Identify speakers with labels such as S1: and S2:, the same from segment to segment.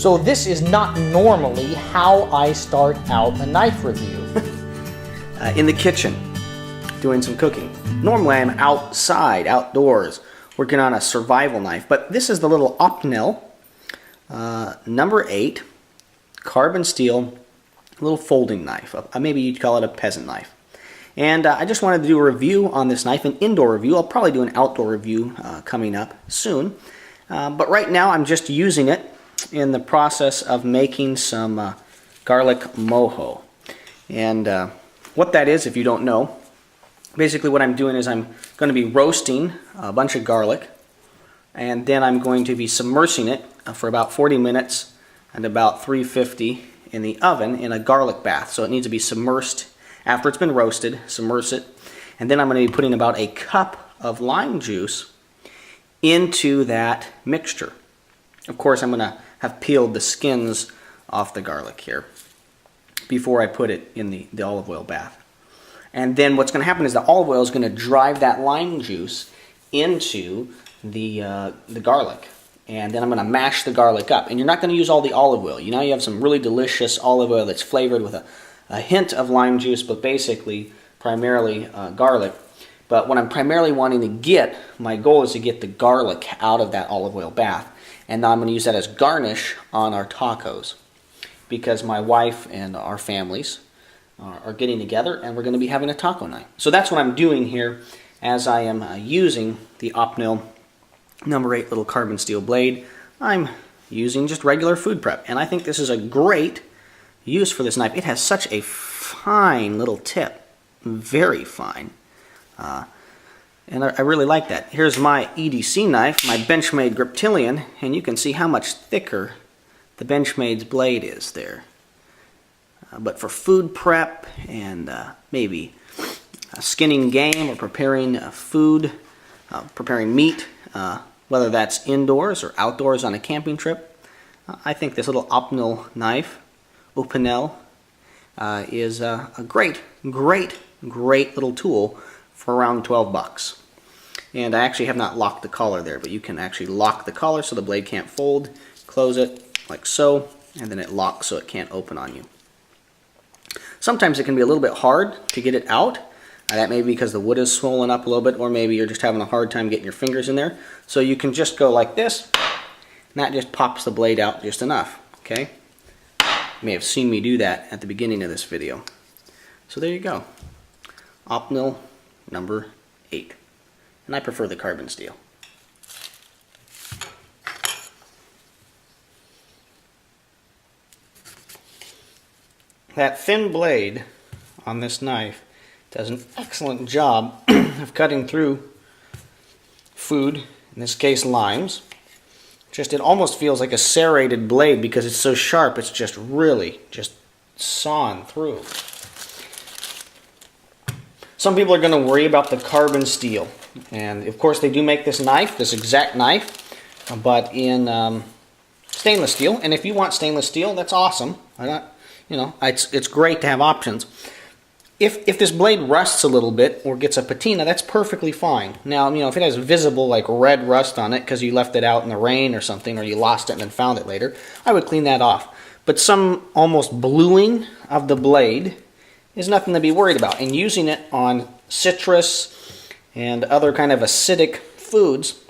S1: So this is not normally how I start out a knife review.
S2: In the kitchen, doing some cooking. Normally I'm outside, outdoors, working on a survival knife, but this is the little Opinel number 8 carbon steel little folding knife. Maybe you'd call it a peasant knife. And I just wanted to do a review on this knife, an indoor review. I'll probably do an outdoor review coming up soon. But right now I'm just using it in the process of making some garlic mojo. And what that is, if you don't know, basically what I'm doing is I'm going to be roasting a bunch of garlic, and then I'm going to be submersing it for about 40 minutes at about 350 in the oven in a garlic bath. So it needs to be submersed after it's been roasted, submerge it, and then I'm going to be putting about a cup of lime juice into that mixture. Of course, I'm going to have peeled the skins off the garlic here before I put it in the olive oil bath. And then what's going to happen is the olive oil is going to drive that lime juice into the garlic. And then I'm going to mash the garlic up. And you're not going to use all the olive oil. You know, you have some really delicious olive oil that's flavored with a hint of lime juice, but basically primarily garlic. But what I'm primarily wanting to get, my goal is to get the garlic out of that olive oil bath. And now I'm going to use that as garnish on our tacos, because my wife and our families are getting together and we're going to be having a taco night. So that's what I'm doing here as I am using the Opinel number 8 little carbon steel blade. I'm using just regular food prep, and I think this is a great use for this knife. It has such a fine little tip, very fine, and I really like that. Here's my EDC knife, my Benchmade Griptilian, and you can see how much thicker the Benchmade's blade is there. But for food prep and maybe skinning game or preparing food, preparing meat, whether that's indoors or outdoors on a camping trip, I think this little Opinel knife, Opinel, is a great little tool for around 12 bucks. And I actually have not locked the collar there, but you can actually lock the collar so the blade can't fold, close it like so, and then it locks so it can't open on you. Sometimes it can be a little bit hard to get it out. That may be because the wood is swollen up a little bit, or maybe you're just having a hard time getting your fingers in there. So you can just go like this, and that just pops the blade out just enough, okay? You may have seen me do that at the beginning of this video. So there you go. Opinel number 8. And I prefer the carbon steel. That thin blade on this knife does an excellent job of cutting through food, in this case limes. It almost feels like a serrated blade because it's so sharp, it's just really just sawing through. Some people are going to worry about the carbon steel, and of course they do make this knife, this exact knife, but in stainless steel. And if you want stainless steel, that's awesome. It's great to have options. If this blade rusts a little bit or gets a patina, that's perfectly fine. Now, if it has visible like red rust on it because you left it out in the rain or something, or you lost it and then found it later, I would clean that off. But some almost bluing of the blade is nothing to be worried about. And using it on citrus and other kind of acidic foods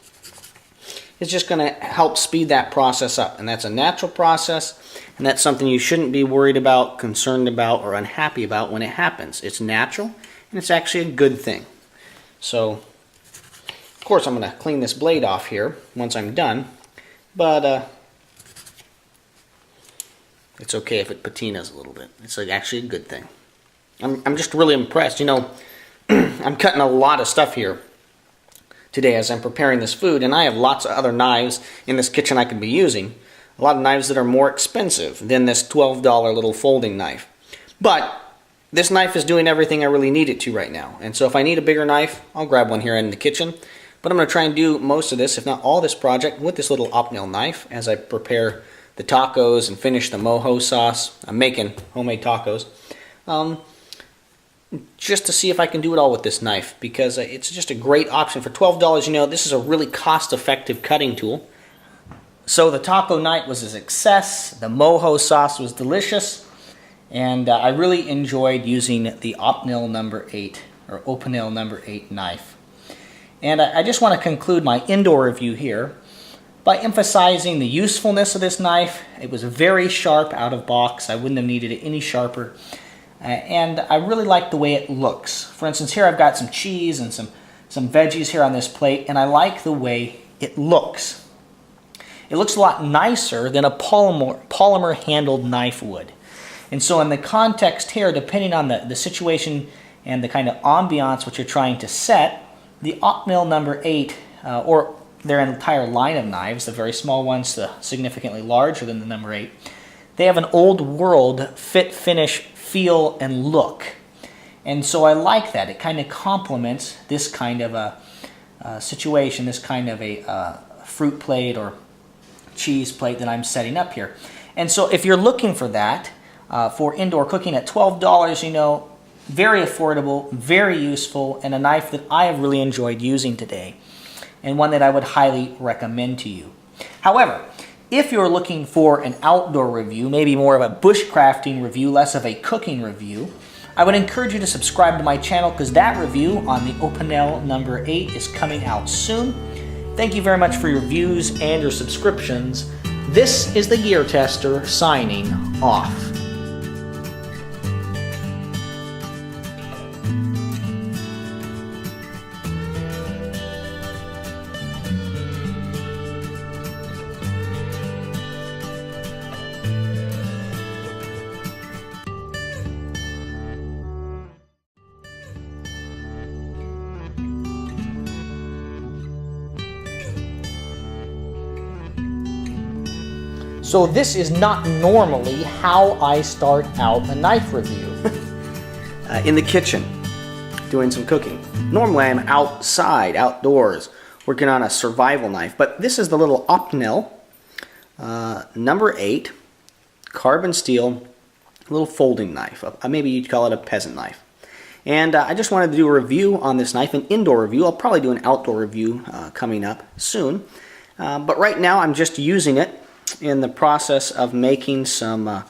S2: is just going to help speed that process up. And that's a natural process. And that's something you shouldn't be worried about, concerned about, or unhappy about when it happens. It's natural, and it's actually a good thing. So, of course, I'm going to clean this blade off here once I'm done. But it's okay if it patinas a little bit. It's actually a good thing. I'm just really impressed. I'm cutting a lot of stuff here today as I'm preparing this food, and I have lots of other knives in this kitchen I could be using. A lot of knives that are more expensive than this $12 little folding knife. But this knife is doing everything I really need it to right now. And so if I need a bigger knife, I'll grab one here in the kitchen. But I'm going to try and do most of this, if not all this project, with this little Opinel knife as I prepare the tacos and finish the mojo sauce. I'm making homemade tacos. Just to see if I can do it all with this knife, because it's just a great option. For $12, this is a really cost-effective cutting tool.
S1: So the taco night was a success. The mojo sauce was delicious. And I really enjoyed using the Opinel number 8 or Opinel number 8 knife. And I just want to conclude my indoor review here by emphasizing the usefulness of this knife. It was very sharp out of box. I wouldn't have needed it any sharper. And I really like the way it looks. For instance, here I've got some cheese and some veggies here on this plate, and I like the way it looks. It looks a lot nicer than a polymer handled knife would. And so in the context here, depending on the situation and the kind of ambiance which you're trying to set, the Opinel number 8, or their entire line of knives, the very small ones, the significantly larger than the number 8, they have an old world fit, finish, feel, and look. And so I like that. It kind of complements this kind of a situation, this kind of a fruit plate or cheese plate that I'm setting up here. And so if you're looking for that for indoor cooking at $12, you know, very affordable, very useful, and a knife that I have really enjoyed using today, and one that I would highly recommend to you. However, if you're looking for an outdoor review, maybe more of a bushcrafting review, less of a cooking review, I would encourage you to subscribe to my channel because that review on the Opinel number 8 is coming out soon. Thank you very much for your views and your subscriptions. This is the Gear Tester signing off. So this is not normally how I start out a knife review.
S2: In the kitchen, doing some cooking. Normally I'm outside, outdoors, working on a survival knife, but this is the little Opinel number 8 carbon steel little folding knife. Maybe you'd call it a peasant knife. And I just wanted to do a review on this knife, an indoor review. I'll probably do an outdoor review coming up soon. But right now I'm just using it in the process of making some